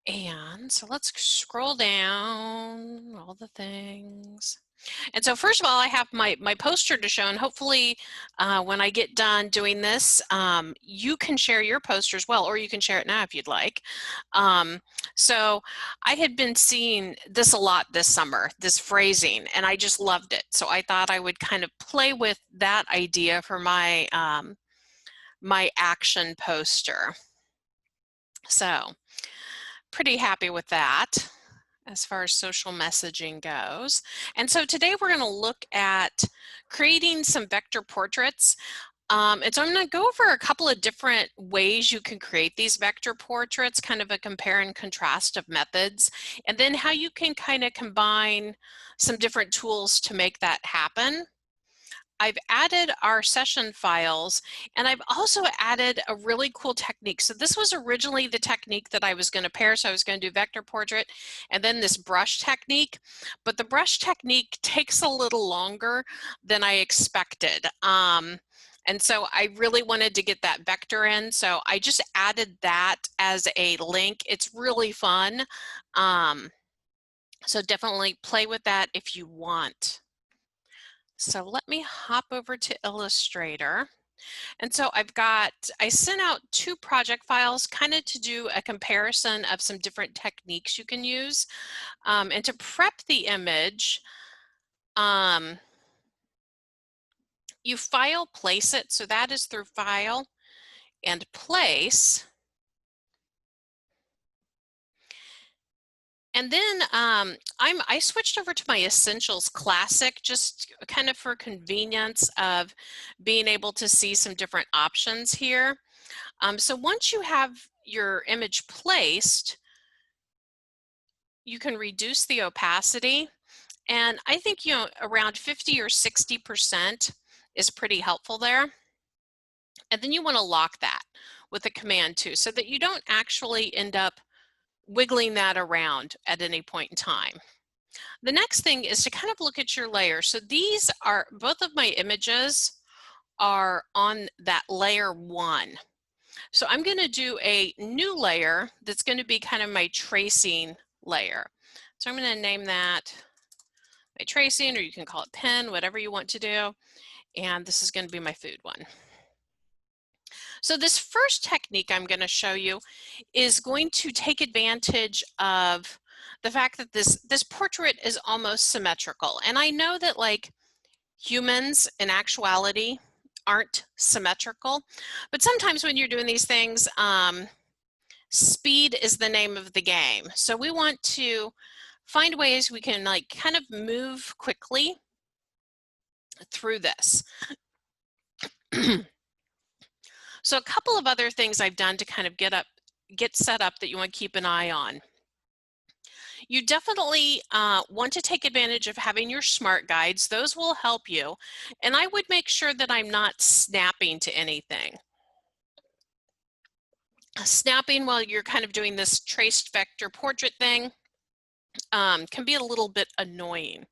And so let's scroll down all the things. And so first of all, I have my poster to show, and hopefully when I get done doing this, you can share your poster as well, or you can share it now if you'd like. So I had been seeing this a lot this summer, this phrasing, and I just loved it. So I thought I would kind of play with that idea for my, my action poster. So pretty happy with that as far as social messaging goes. And so today we're going to look at creating some vector portraits. And so I'm going to go over a couple of different ways you can create these vector portraits, kind of a compare and contrast of methods, and then how you can kind of combine some different tools to make that happen. I've added our session files, and I've also added a really cool technique. So this was originally the technique that I was going to pair. So I was going to do vector portrait and then this brush technique, but the brush technique takes a little longer than I expected. And so I really wanted to get that vector in. So I just added that as a link. It's really fun. So definitely play with that if you want. So let me hop over to Illustrator. And so I sent out 2 project files kind of to do a comparison of some different techniques you can use. And to prep the image, you file place it. So that is through file and place. And then I switched over to my Essentials Classic just kind of for convenience of being able to see some different options here. So once you have your image placed, you can reduce the opacity. And I think, you know, around 50 or 60% is pretty helpful there. And then you want to lock that with a command too, so that you don't actually end up wiggling that around at any point in time. The next thing is to kind of look at your layer. So these are, both of my images are on that layer 1. So I'm going to do a new layer that's going to be kind of my tracing layer. So I'm going to name that my tracing, or you can call it pen, whatever you want to do. And this is going to be my food one. So this first technique I'm going to show you is going to take advantage of the fact that this portrait is almost symmetrical. And I know that like humans in actuality aren't symmetrical, but sometimes when you're doing these things, speed is the name of the game. So we want to find ways we can like kind of move quickly through this. So a couple of other things I've done to kind of get set up that you want to keep an eye on. You definitely want to take advantage of having your smart guides. Those will help you. And I would make sure that I'm not snapping to anything. Snapping while you're kind of doing this traced vector portrait thing can be a little bit annoying.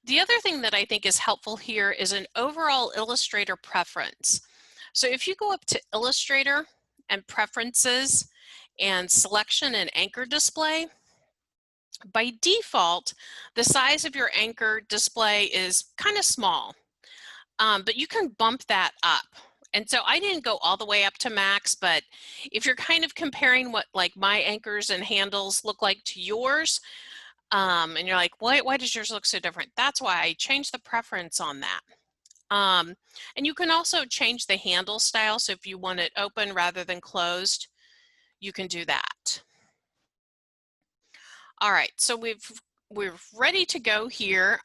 The other thing that I think is helpful here is an overall Illustrator preference. So if you go up to Illustrator and Preferences and Selection and Anchor Display, by default, the size of your anchor display is kind of small, but you can bump that up. And so I didn't go all the way up to max, but if you're kind of comparing what like my anchors and handles look like to yours, and you're like, why does yours look so different? That's why I changed the preference on that. And you can also change the handle style. So if you want it open rather than closed, you can do that. All right, so we're ready to go here.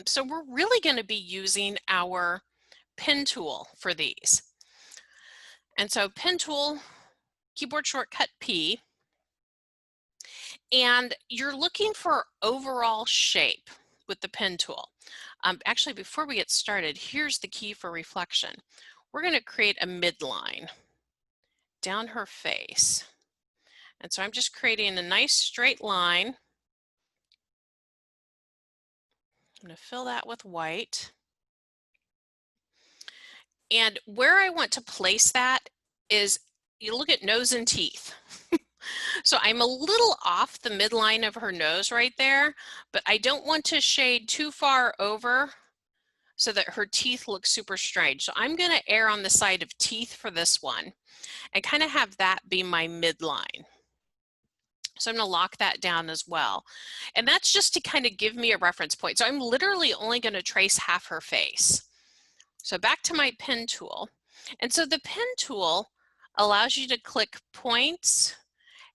So we're really going to be using our pen tool for these. And so pen tool, keyboard shortcut P, and you're looking for overall shape with the pen tool. Actually, before we get started, here's the key for reflection. We're going to create a midline down her face. And so I'm just creating a nice straight line. I'm going to fill that with white. And where I want to place that is, you look at nose and teeth. So I'm a little off the midline of her nose right there, but I don't want to shade too far over so that her teeth look super strange. So I'm going to err on the side of teeth for this one and kind of have that be my midline. So I'm going to lock that down as well. And that's just to kind of give me a reference point. So I'm literally only going to trace half her face. So back to my pen tool. And so the pen tool allows you to click points.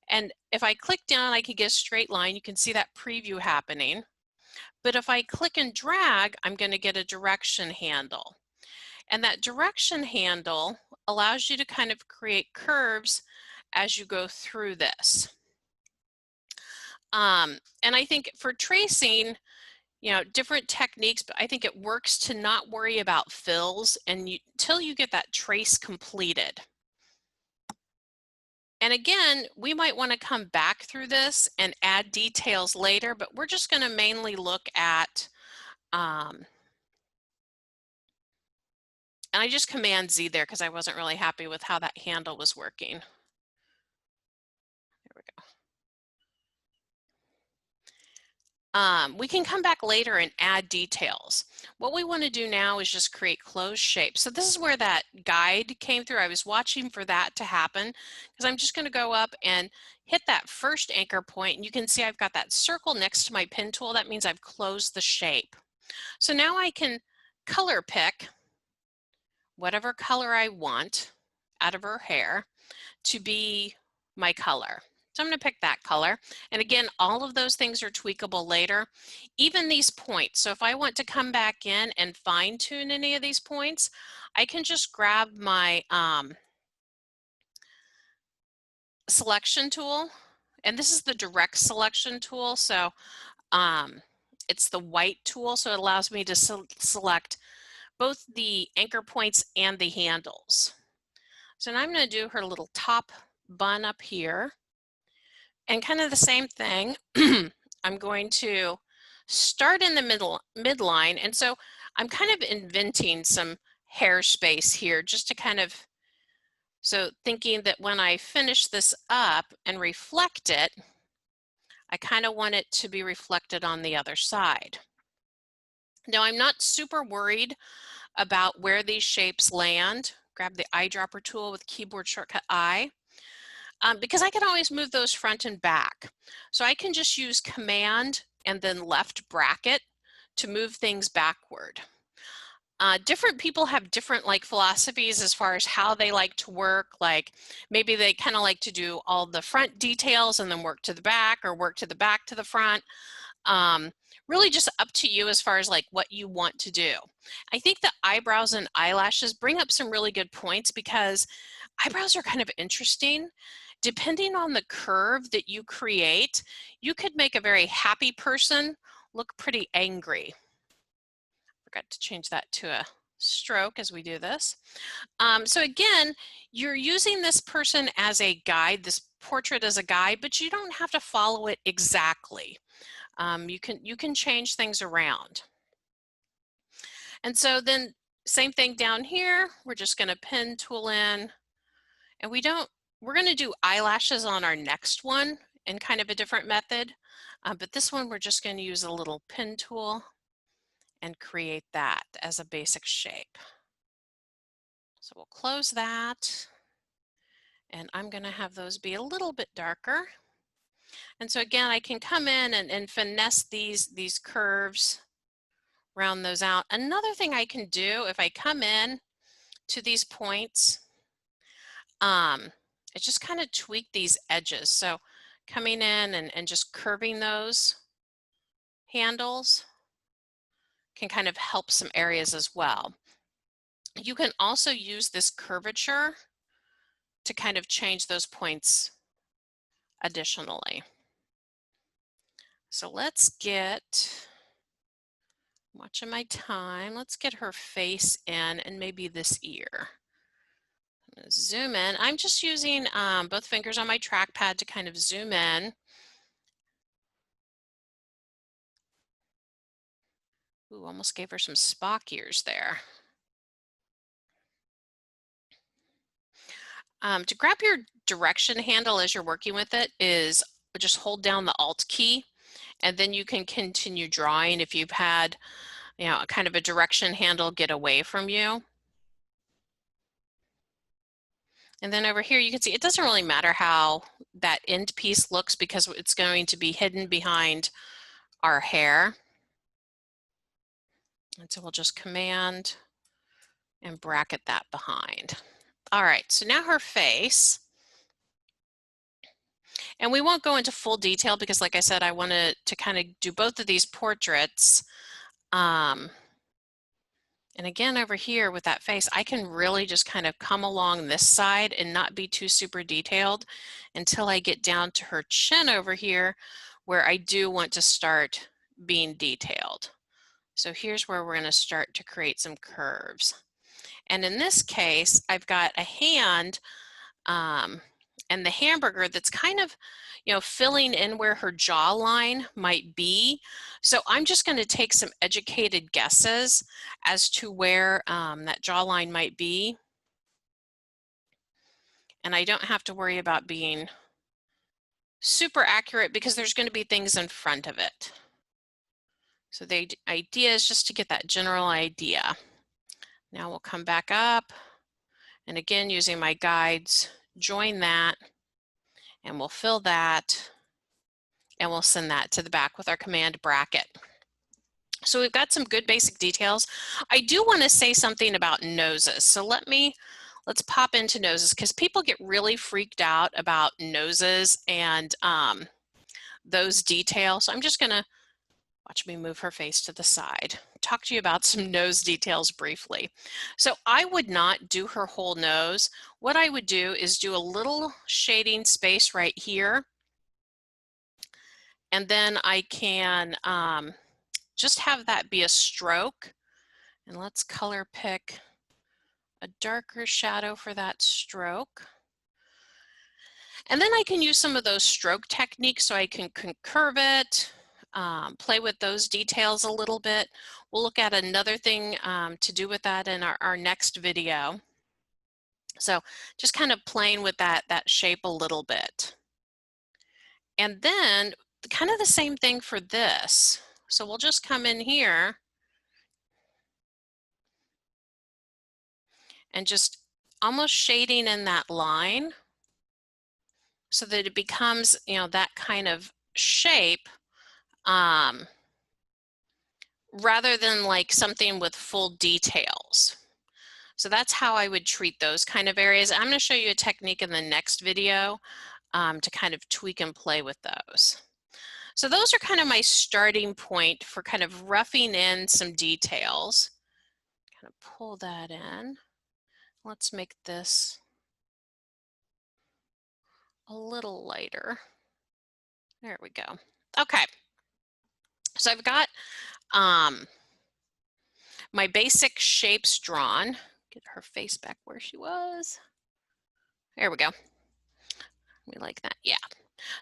And if I click down, I can get a straight line. You can see that preview happening. But if I click and drag, I'm going to get a direction handle. And that direction handle allows you to kind of create curves as you go through this. And I think for tracing, you know, different techniques, but I think it works to not worry about fills until you get that trace completed. And again, we might want to come back through this and add details later, but we're just going to mainly look at, and I just Command Z there because I wasn't really happy with how that handle was working. There we go. We can come back later and add details. What we want to do now is just create closed shapes. So this is where that guide came through. I was watching for that to happen because I'm just going to go up and hit that first anchor point, and you can see I've got that circle next to my pen tool. That means I've closed the shape. So now I can color pick whatever color I want out of her hair to be my color. So I'm going to pick that color. And again, all of those things are tweakable later, even these points. So if I want to come back in and fine tune any of these points, I can just grab my selection tool. And this is the direct selection tool. So it's the white tool. So it allows me to select both the anchor points and the handles. So now I'm going to do her little top bun up here. And kind of the same thing, I'm going to start in the midline. And so I'm kind of inventing some hair space here just to kind of, so thinking that when I finish this up and reflect it, I kind of want it to be reflected on the other side. Now I'm not super worried about where these shapes land. Grab the eyedropper tool with keyboard shortcut I. Because I can always move those front and back. So I can just use Command and then left bracket to move things backward. Different people have different philosophies as far as how they like to work. Like maybe they kind of like to do all the front details and then work to the back, or work to the back to the front. Really just up to you as far as what you want to do. I think the eyebrows and eyelashes bring up some really good points because eyebrows are kind of interesting. Depending on the curve that you create, you could make a very happy person look pretty angry. Forgot to change that to a stroke as we do this. So again, you're using this person as a guide, this portrait as a guide, but you don't have to follow it exactly. You can change things around. And so then same thing down here, we're just going to pen tool in, and we're going to do eyelashes on our next one in kind of a different method. But this one, we're just going to use a little pen tool and create that as a basic shape. So we'll close that. And I'm going to have those be a little bit darker. And so again, I can come in and finesse these curves, round those out. Another thing I can do if I come in to these points, it's just kind of tweak these edges. So coming in and just curving those handles can kind of help some areas as well. You can also use this curvature to kind of change those points additionally. So let's get, watching my time, let's get her face in and maybe this ear. I'm gonna zoom in. I'm just using both fingers on my trackpad to kind of zoom in. Ooh, almost gave her some Spock ears there. To grab your direction handle as you're working with it is just hold down the Alt key, and then you can continue drawing if you've had, you know, kind of a direction handle get away from you. And then over here, you can see it doesn't really matter how that end piece looks because it's going to be hidden behind our hair. And so we'll just Command and bracket that behind. All right, so now her face. And we won't go into full detail because, like I said, I wanted to kind of do both of these portraits. And again, over here with that face, I can really just kind of come along this side and not be too super detailed until I get down to her chin over here, where I do want to start being detailed. So here's where we're going to start to create some curves. And in this case, I've got a hand and the hamburger that's kind of, you know, filling in where her jawline might be. So I'm just going to take some educated guesses as to where that jawline might be. And I don't have to worry about being super accurate because there's going to be things in front of it. So the idea is just to get that general idea. Now we'll come back up, and again, using my guides, join that, and we'll fill that, and we'll send that to the back with our command bracket. So we've got some good basic details. I do want to say something about noses. So let's pop into noses because people get really freaked out about noses and those details. So I'm just going to watch me move her face to the side. Talk to you about some nose details briefly. So I would not do her whole nose. What I would do is do a little shading space right here. And then I can just have that be a stroke. And let's color pick a darker shadow for that stroke. And then I can use some of those stroke techniques so I can curve it, play with those details a little bit. We'll look at another thing to do with that in our next video. So just kind of playing with that shape a little bit. And then kind of the same thing for this. So we'll just come in here and just almost shading in that line so that it becomes, you know, that kind of shape rather than like something with full details. So that's how I would treat those kind of areas. I'm going to show you a technique in the next video to kind of tweak and play with those. So those are kind of my starting point for kind of roughing in some details. Kind of pull that in. Let's make this a little lighter. There we go. Okay. So I've got my basic shapes drawn. Get her face back where she was. There we go. We like that. Yeah.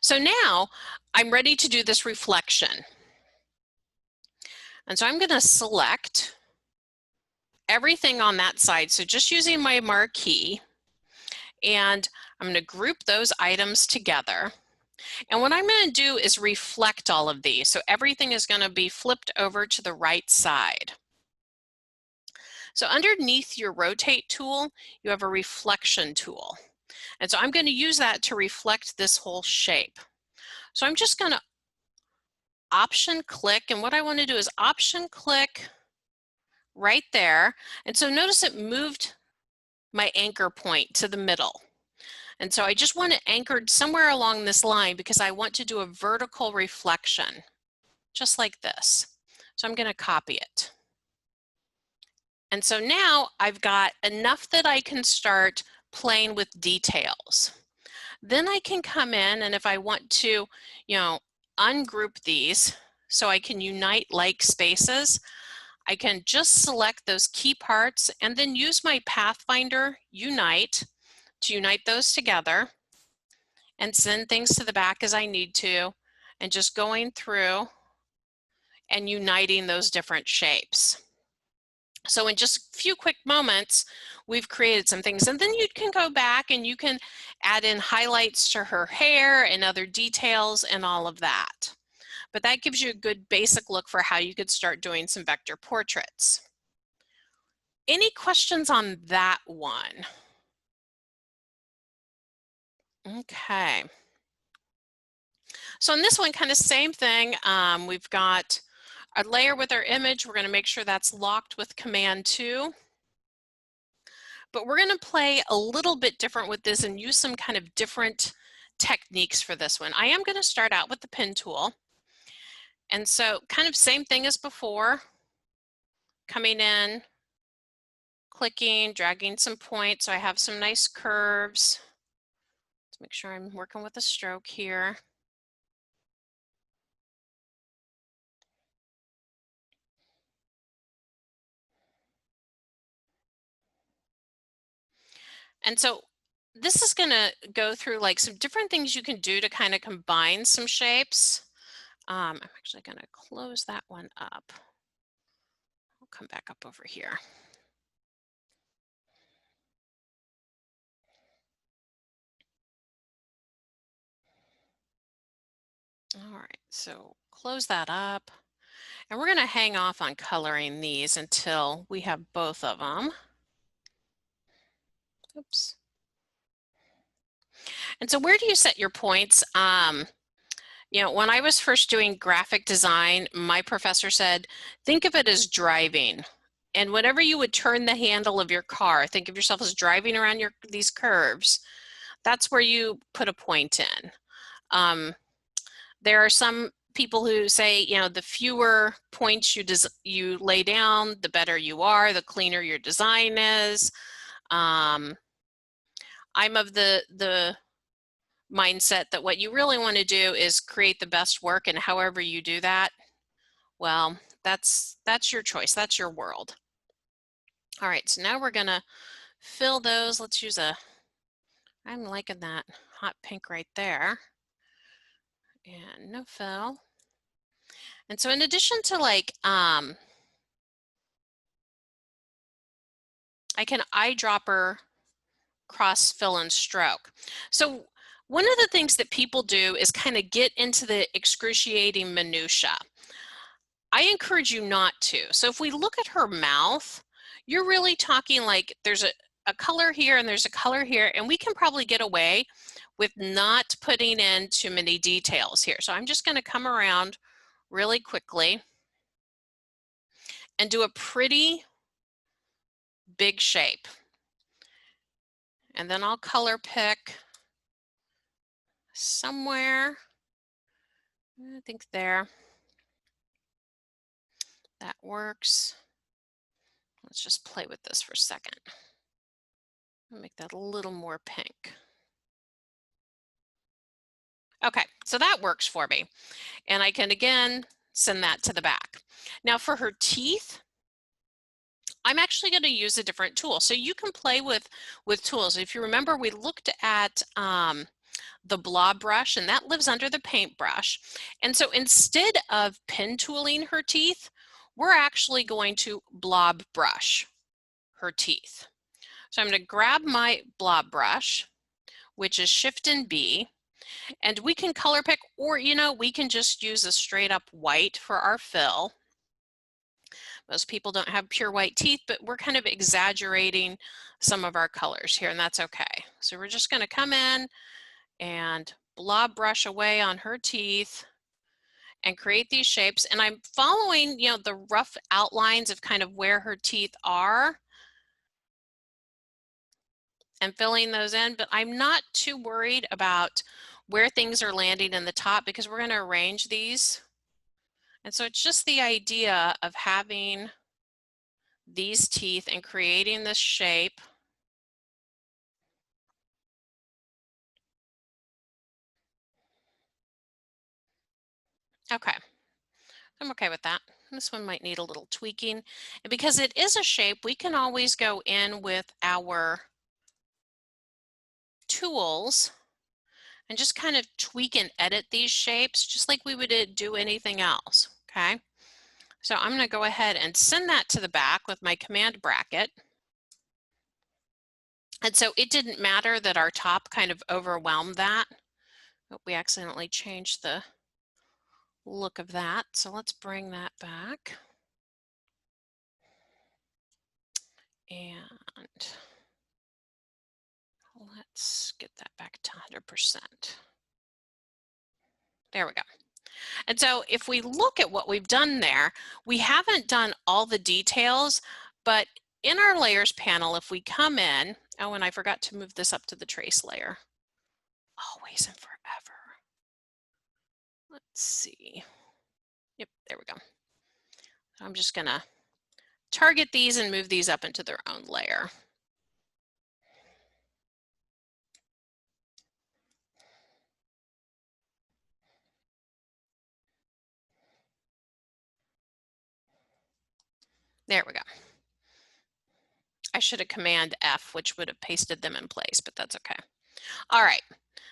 So now I'm ready to do this reflection. And so I'm going to select everything on that side. So just using my marquee, and I'm going to group those items together. And what I'm going to do is reflect all of these. So everything is going to be flipped over to the right side. So underneath your rotate tool, you have a reflection tool. And so I'm going to use that to reflect this whole shape. So I'm just going to option click, and what I want to do is option click right there. And so notice it moved my anchor point to the middle. And so I just want it anchored somewhere along this line because I want to do a vertical reflection, just like this. So I'm going to copy it. And so now I've got enough that I can start playing with details. Then I can come in, and if I want to, you know, ungroup these so I can unite like spaces, I can just select those key parts and then use my Pathfinder Unite to unite those together and send things to the back as I need to, and just going through and uniting those different shapes. So in just a few quick moments, we've created some things. And then you can go back and you can add in highlights to her hair and other details and all of that. But that gives you a good basic look for how you could start doing some vector portraits. Any questions on that one? Okay. So in this one, kind of same thing. We've got our layer with our image. We're going to make sure that's locked with Command 2. But we're going to play a little bit different with this and use some kind of different techniques for this one. I am going to start out with the pen tool. And so kind of same thing as before, coming in, clicking, dragging some points. So I have some nice curves. Let's make sure I'm working with a stroke here. And so this is going to go through like some different things you can do to kind of combine some shapes. I'm actually going to close that one up. I'll come back up over here. All right, so close that up. And we're going to hang off on coloring these until we have both of them. Oops. And so where do you set your points? You know, when I was first doing graphic design, my professor said, think of it as driving. And whenever you would turn the handle of your car, think of yourself as driving around these curves. That's where you put a point in. There are some people who say, you know, the fewer points you lay down, the better you are, the cleaner your design is. I'm of the mindset that what you really want to do is create the best work, and however you do that, well, that's your choice. That's your world. All right, so now we're gonna fill those. Let's use I'm liking that hot pink right there. And no fill. And so in addition to like, I can eyedropper, cross, fill, and stroke. So one of the things that people do is kind of get into the excruciating minutia. I encourage you not to. So if we look at her mouth, you're really talking like there's a color here and there's a color here, and we can probably get away with not putting in too many details here. So I'm just going to come around really quickly and do a pretty big shape. And then I'll color pick somewhere, I think there. That works. Let's just play with this for a second. I'll make that a little more pink. Okay, so that works for me. And I can again send that to the back. Now for her teeth, I'm actually going to use a different tool. So you can play with tools. If you remember, we looked at the Blob Brush, and that lives under the paintbrush. And so instead of pen tooling her teeth, we're actually going to Blob Brush her teeth. So I'm going to grab my Blob Brush, which is Shift and B, and we can color pick, or you know, we can just use a straight up white for our fill. Most people don't have pure white teeth, but we're kind of exaggerating some of our colors here, and that's okay. So we're just going to come in and blob brush away on her teeth and create these shapes. And I'm following, you know, the rough outlines of kind of where her teeth are and filling those in, but I'm not too worried about where things are landing in the top because we're going to arrange these. And so it's just the idea of having these teeth and creating this shape. Okay, I'm okay with that. This one might need a little tweaking. And because it is a shape, we can always go in with our tools and just kind of tweak and edit these shapes just like we would do anything else, okay? So I'm going to go ahead and send that to the back with my command bracket. And so it didn't matter that our top kind of overwhelmed that. Oh, we accidentally changed the look of that. So let's bring that back. And let's get that back to 100%. There we go. And so if we look at what we've done there, we haven't done all the details, but in our layers panel, if we come in, oh, and I forgot to move this up to the trace layer. Always and forever. Let's see. Yep, there we go. I'm just gonna target these and move these up into their own layer. There we go. I should have Command F, which would have pasted them in place, but that's okay. All right,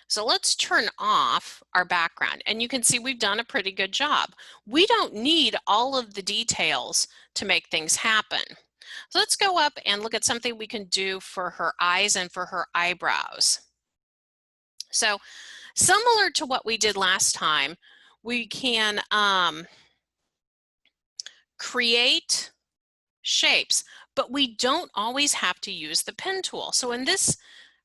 so let's turn off our background, and you can see we've done a pretty good job. We don't need all of the details to make things happen. So let's go up and look at something we can do for her eyes and for her eyebrows. So similar to what we did last time, we can create shapes, but we don't always have to use the pen tool. So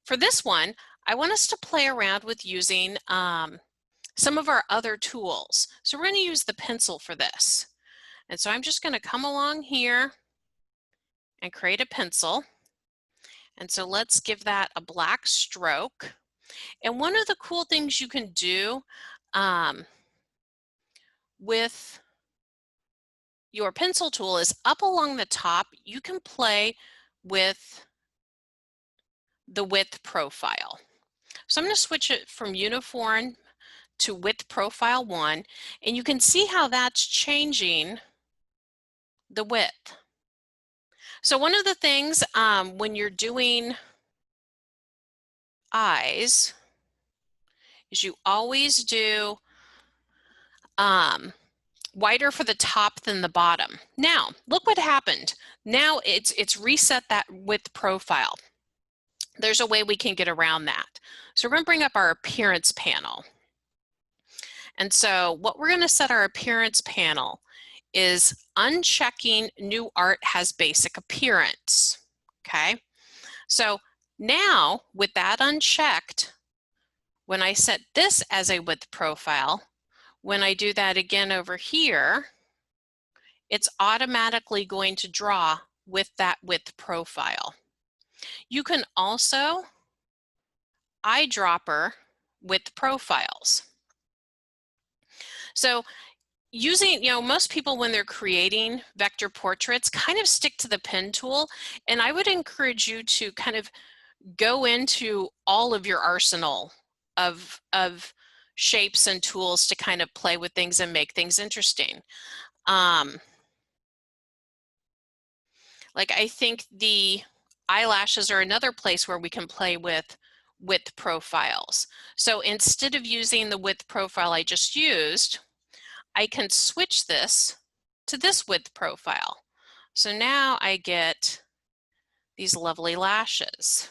for this one, I want us to play around with using some of our other tools. So we're going to use the pencil for this. And so I'm just going to come along here and create a pencil. And so let's give that a black stroke. And one of the cool things you can do with your pencil tool is up along the top, you can play with the width profile. So I'm going to switch it from uniform to width profile 1, and you can see how that's changing the width. So one of the things when you're doing eyes is you always do wider for the top than the bottom. Now, look what happened. Now it's reset that width profile. There's a way we can get around that. So we're going to bring up our appearance panel. And so what we're going to set our appearance panel is unchecking new art has basic appearance. Okay. So now with that unchecked, when I set this as a width profile, when I do that again over here, it's automatically going to draw with that width profile. You can also eyedropper width profiles. So using, most people when they're creating vector portraits kind of stick to the pen tool, and I would encourage you to kind of go into all of your arsenal of shapes and tools to kind of play with things and make things interesting. Like I think the eyelashes are another place where we can play with width profiles. So instead of using the width profile I just used, I can switch this to this width profile. So now I get these lovely lashes.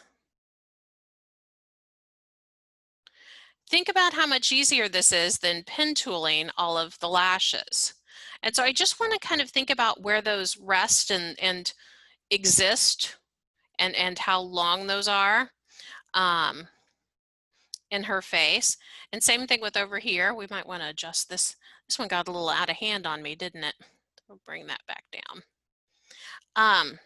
Think about how much easier this is than pen tooling all of the lashes. And so I just want to kind of think about where those rest and exist and how long those are in her face. And same thing with over here. We might want to adjust this. This one got a little out of hand on me, didn't it? We'll bring that back down.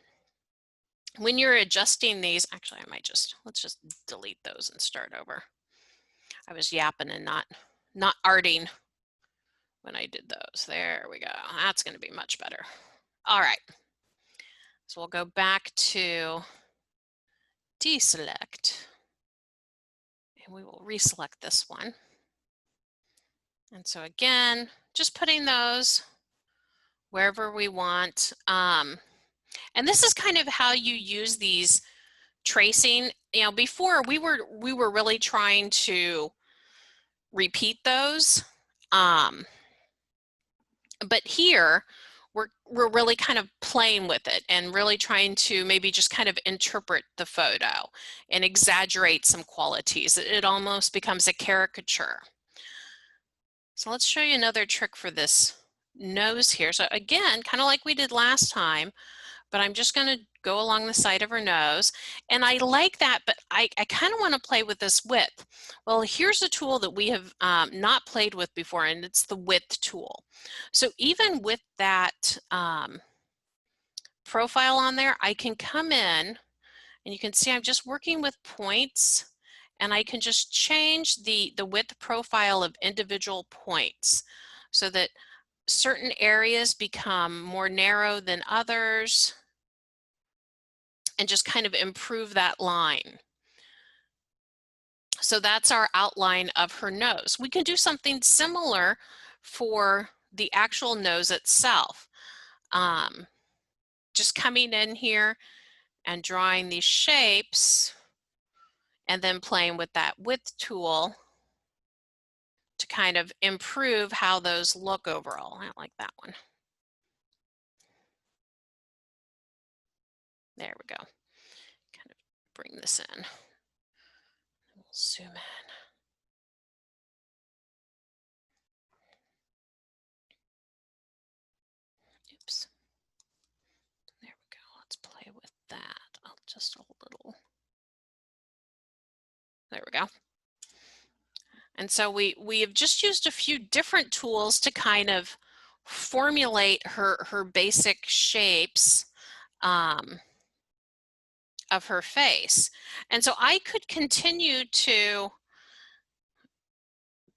When you're adjusting these, actually I might let's just delete those and start over. I was yapping and not arting when I did those. There we go. That's going to be much better. All right. So we'll go back to deselect, and we will reselect this one. And so again, just putting those wherever we want. And this is kind of how you use these tracing. Before we were really trying to repeat those. But here we're really kind of playing with it and really trying to maybe just kind of interpret the photo and exaggerate some qualities. It almost becomes a caricature. So let's show you another trick for this nose here. So again, kind of like we did last time, but I'm just going to go along the side of her nose. And I like that, but I kind of want to play with this width. Well, here's a tool that we have not played with before, and it's the width tool. So even with that profile on there, I can come in and you can see I'm just working with points, and I can just change the width profile of individual points so that certain areas become more narrow than others, and just kind of improve that line. So that's our outline of her nose. We can do something similar for the actual nose itself. Just coming in here and drawing these shapes and then playing with that width tool to kind of improve how those look overall. I like that one. There we go. Kind of bring this in. We'll zoom in. Oops. There we go. Let's play with that. I'll just a little. There we go. And so we have just used a few different tools to kind of formulate her basic shapes of her face. And so I could continue to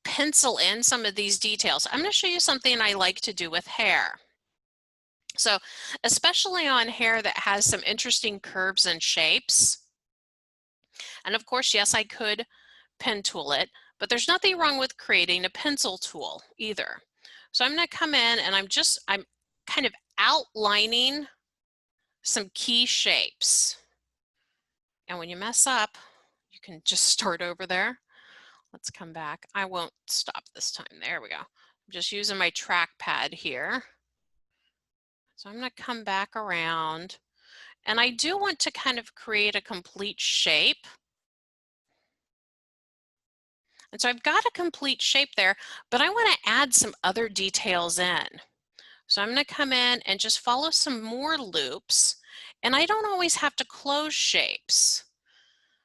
pencil in some of these details. I'm going to show you something I like to do with hair. So especially on hair that has some interesting curves and shapes. And of course, yes, I could pen tool it, but there's nothing wrong with creating a pencil tool either. So I'm going to come in and I'm kind of outlining some key shapes. And when you mess up, you can just start over there. Let's come back. I won't stop this time. There we go. I'm just using my trackpad here. So I'm going to come back around, and I do want to kind of create a complete shape. And so I've got a complete shape there, but I want to add some other details in. So I'm going to come in and just follow some more loops, and I don't always have to close shapes.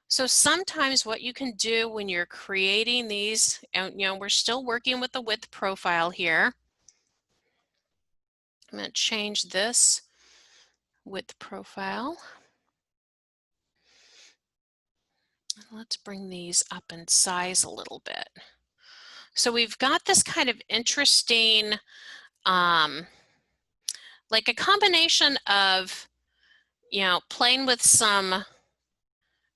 So sometimes what you can do when you're creating these, and we're still working with the width profile here. I'm going to change this width profile. Let's bring these up in size a little bit. So we've got this kind of interesting, like a combination of, playing with some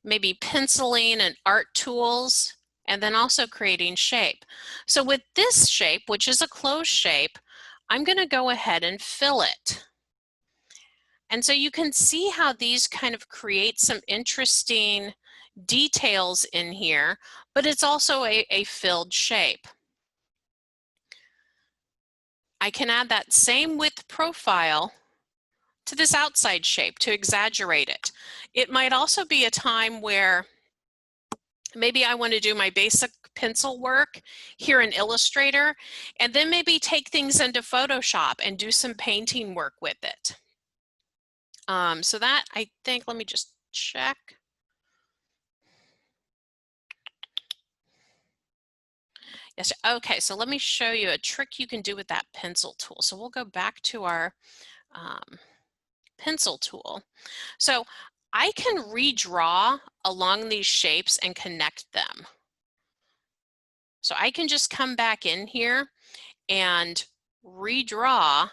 maybe penciling and art tools, and then also creating shape. So with this shape, which is a closed shape, I'm going to go ahead and fill it. And so you can see how these kind of create some interesting details in here, but it's also a filled shape. I can add that same width profile to this outside shape to exaggerate it. It might also be a time where maybe I want to do my basic pencil work here in Illustrator, and then maybe take things into Photoshop and do some painting work with it. So that, I think, let me just check. Yes, okay, so let me show you a trick you can do with that pencil tool. So we'll go back to our pencil tool. So I can redraw along these shapes and connect them. So I can just come back in here and redraw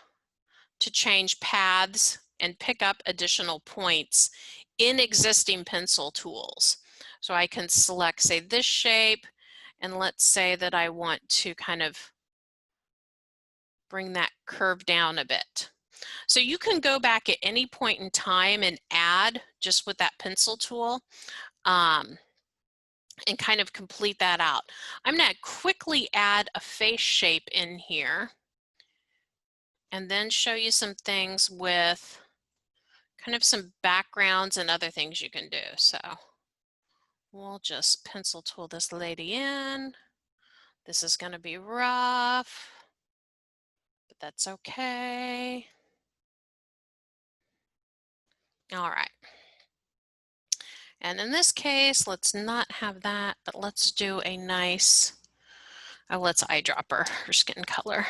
to change paths and pick up additional points in existing pencil tools. So I can select, say, this shape, and let's say that I want to kind of bring that curve down a bit. So you can go back at any point in time and add just with that pencil tool and kind of complete that out. I'm going to quickly add a face shape in here. and then show you some things with kind of some backgrounds and other things you can do. So we'll just pencil tool this lady in. This is going to be rough, but that's okay. All right. And in this case, let's not have that, but let's do a nice, let's eyedropper her skin color.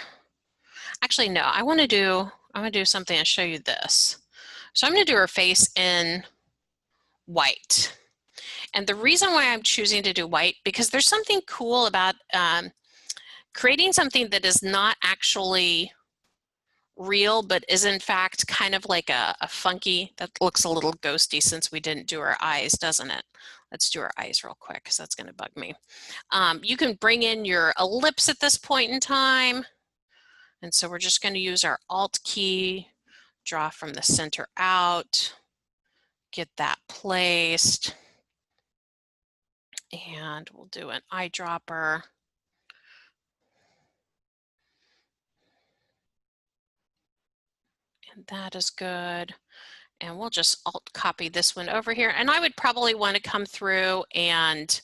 Actually, no, I'm going to do something and show you this. So I'm going to do her face in white. And the reason why I'm choosing to do white, because there's something cool about creating something that is not actually real, but is in fact kind of like a funky, that looks a little ghosty since we didn't do our eyes, doesn't it? Let's do our eyes real quick because that's going to bug me. You can bring in your ellipse at this point in time. And so we're just going to use our Alt key, draw from the center out, get that placed, and we'll do an eyedropper. And that is good. And we'll just Alt copy this one over here. And I would probably want to come through and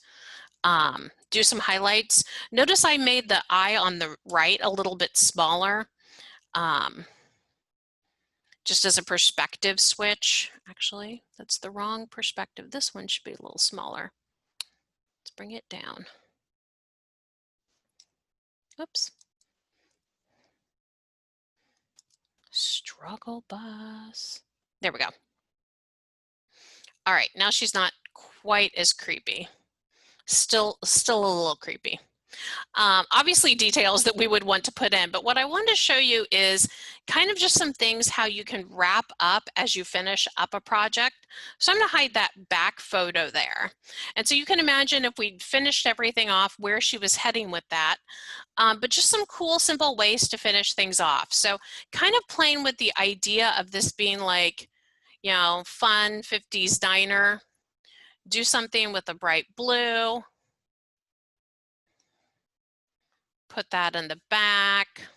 do some highlights. Notice I made the eye on the right a little bit smaller, just as a perspective switch. Actually, that's the wrong perspective. This one should be a little smaller. Let's bring it down. Oops. Struggle bus. There we go. All right, now she's not quite as creepy. Still a little creepy. Obviously details that we would want to put in, but what I wanted to show you is kind of just some things how you can wrap up as you finish up a project. So I'm going to hide that back photo there. And so you can imagine if we finished everything off where she was heading with that, but just some cool, simple ways to finish things off. So kind of playing with the idea of this being like, you know, fun 50s diner. Do something with a bright blue. Put that in the back.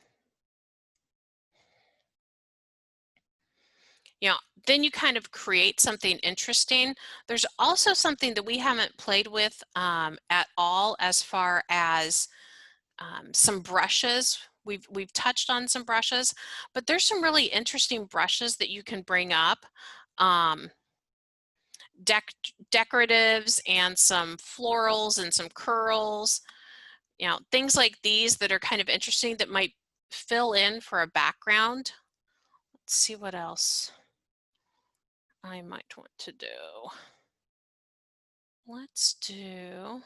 You know, then you kind of create something interesting. There's also something that we haven't played with at all as far as some brushes. We've touched on some brushes, but there's some really interesting brushes that you can bring up. Decoratives and some florals and some curls. You know, things like these that are kind of interesting that might fill in for a background. Let's see what else I might want to do. Let's do,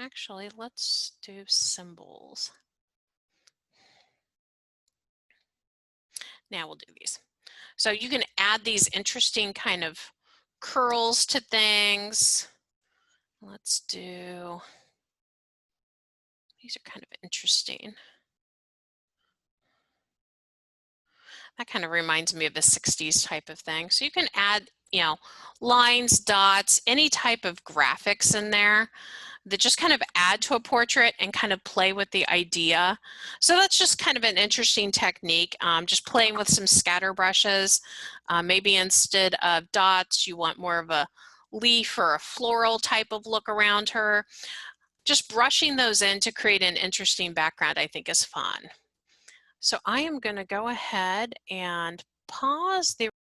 actually, let's do symbols. Now we'll do these. So you can add these interesting kind of curls to things. Let's do, these are kind of interesting. That kind of reminds me of a 60s type of thing. So you can add, you know, lines, dots, any type of graphics in there that just kind of add to a portrait and kind of play with the idea. So that's just kind of an interesting technique, just playing with some scatter brushes. Maybe instead of dots, you want more of a leaf or a floral type of look around her. Just brushing those in to create an interesting background, I think, is fun. So I am going to go ahead and pause the